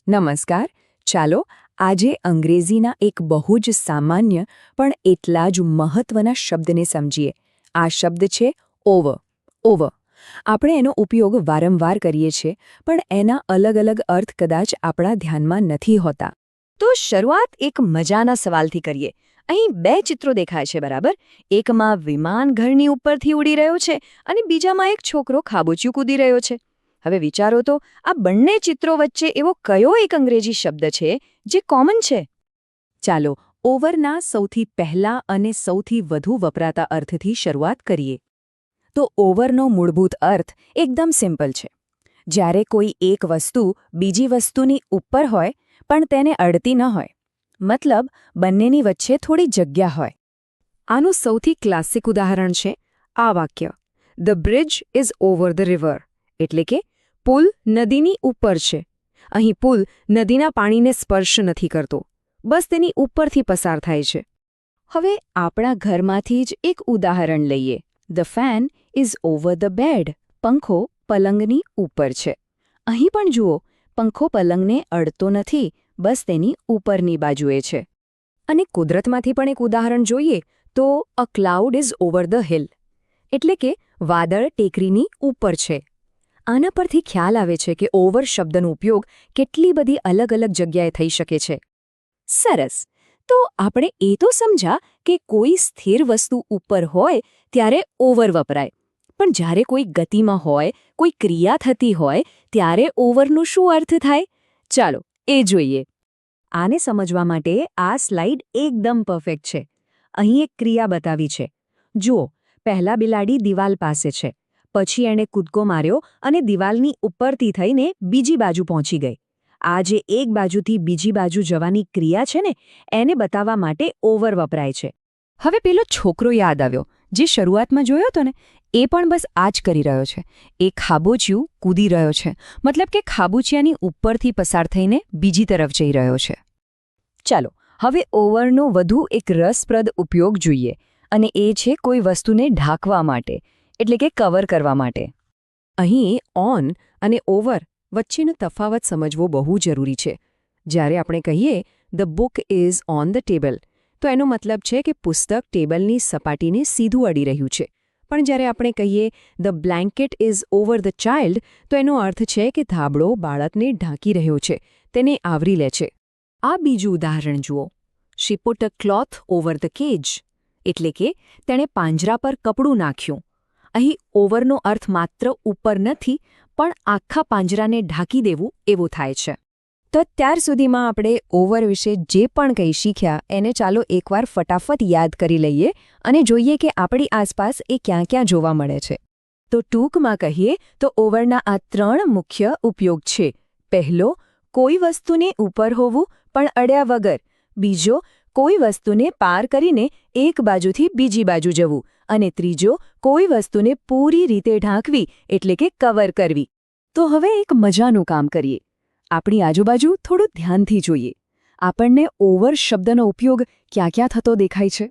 નમસ્કાર. ચાલો આજે અંગ્રેજીના એક બહુ જ સામાન્ય પણ એટલા જ મહત્વના શબ્દને સમજીએ. આ શબ્દ છે ઓવર. ઓવર આપણે એનો ઉપયોગ વારંવાર કરીએ છીએ, પણ એના અલગ અલગ અર્થ કદાચ આપણા ધ્યાનમાં નથી હોતા. તો શરૂઆત એક મજાના સવાલથી કરીએ. અહીં બે ચિત્રો દેખાય છે, બરાબર? એકમાં વિમાન ઘરની ઉપરથી ઉડી રહ્યો છે અને બીજામાં એક છોકરો ખાબોચિયું કૂદી રહ્યો છે. હવે વિચારો તો, આ બંને ચિત્રો વચ્ચે એવો કયો એક અંગ્રેજી શબ્દ છે જે કોમન છે? ચાલો ઓવરના સૌથી પહેલા અને સૌથી વધુ વપરાતા અર્થથી શરૂઆત કરીએ. તો ઓવરનો મૂળભૂત અર્થ એકદમ સિમ્પલ છે. જ્યારે કોઈ એક વસ્તુ બીજી વસ્તુની ઉપર હોય પણ તેને અડતી ન હોય, મતલબ બંનેની વચ્ચે થોડી જગ્યા હોય. આનું સૌથી ક્લાસિક ઉદાહરણ છે આ વાક્ય, the bridge is over the river, એટલે કે પુલ નદીની ઉપર છે. અહીં પુલ નદીના પાણીને સ્પર્શ નથી કરતો, બસ તેની ઉપરથી પસાર થાય છે. હવે આપણા ઘરમાંથી જ એક ઉદાહરણ લઈએ. The fan is over the bed, પંખો પલંગની ઉપર છે. અહીં પણ જુઓ, પંખો પલંગને અડતો નથી, બસ તેની ઉપરની બાજુએ છે. અને કુદરતમાંથી પણ એક ઉદાહરણ જોઈએ તો a cloud is over the hill, એટલે કે વાદળ ટેકરીની ઉપર છે. આના પરથી ખ્યાલ આવે છે કે ઓવર શબ્દનો ઉપયોગ કેટલી બધી અલગ અલગ જગ્યાએ થઈ શકે છે. સરસ. તો આપણે એ તો સમજ્યા કે કોઈ સ્થિર વસ્તુ ઉપર હોય ત્યારે ઓવર વપરાય, પણ જ્યારે કોઈ ગતિમાં હોય, કોઈ ક્રિયા થતી હોય, ત્યારે ઓવરનું શું અર્થ થાય? ચાલો એ જોઈએ. આને સમજવા માટે આ સ્લાઇડ એકદમ પરફેક્ટ છે. અહીં એક ક્રિયા બતાવી છે. જુઓ, પહેલા બિલાડી દિવાલ પાસે છે, પછી એણે કૂદકો માર્યો અને દિવાલની ઉપરથી થઈને બીજી બાજુ પહોંચી ગઈ. આ જે એક બાજુથી બીજી બાજુ જવાની ક્રિયા છે ને, એને બતાવવા માટે ઓવર વપરાય છે. હવે પેલો છોકરો યાદ આવ્યો જે શરૂઆતમાં જોયો હતો ને, એ પણ બસ આ જ કરી રહ્યો છે. એ ખાબોચિયું કૂદી રહ્યો છે, મતલબ કે ખાબોચિયાની ઉપરથી પસાર થઈને બીજી તરફ જઈ રહ્યો છે. ચાલો હવે ઓવરનો વધુ એક રસપ્રદ ઉપયોગ જોઈએ, અને એ છે કોઈ વસ્તુને ઢાંકવા માટે, એટલે કે કવર કરવા માટે. અહીં ઓન અને ઓવર વચ્ચેનો તફાવત સમજવો બહુ જરૂરી છે. જ્યારે આપણે કહીએ the book is on the table, તો એનો મતલબ છે કે પુસ્તક ટેબલની સપાટીને સીધું અડી રહ્યું છે. પણ જ્યારે આપણે કહીએ the blanket is over the child, તો એનો અર્થ છે કે ધાબળો બાળકને ઢાંકી રહ્યો છે, તેને આવરી લે છે. આ બીજું ઉદાહરણ જુઓ. She put a cloth over the cage, એટલે કે તેણે પાંજરા પર કપડું નાખ્યું. અહીં ઓવરનો અર્થ માત્ર ઉપર નથી, પણ આખા પાંજરાને ઢાંકી દેવું એવો થાય છે. તો ત્યાર સુધીમાં આપણે ઓવર વિશે જે પણ કંઈ શીખ્યા એને ચાલો એકવાર ફટાફટ યાદ કરી લઈએ અને જોઈએ કે આપણી આસપાસ એ ક્યાં ક્યાં જોવા મળે છે. તો ટૂંકમાં કહીએ તો ઓવરના આ 3 મુખ્ય ઉપયોગ છે. પહેલો, કોઈ વસ્તુને ઉપર હોવું પણ અડ્યા વગર. બીજો, કોઈ વસ્તુને પાર કરીને એક બાજુથી બીજી બાજુ જવું. અને ત્રીજો, કોઈ વસ્તુને પૂરી રીતે ઢાંકવી, એટલે કે કવર કરવી. તો હવે એક મજાનું કામ કરીએ. આપણી આજુબાજુ થોડું ધ્યાનથી જોઈએ. આપણને ઓવર શબ્દનો ઉપયોગ ક્યાં ક્યાં થતો દેખાય છે?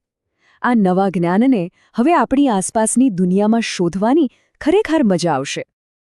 આ નવા જ્ઞાનને હવે આપણી આસપાસની દુનિયામાં શોધવાની ખરેખર મજા આવશે.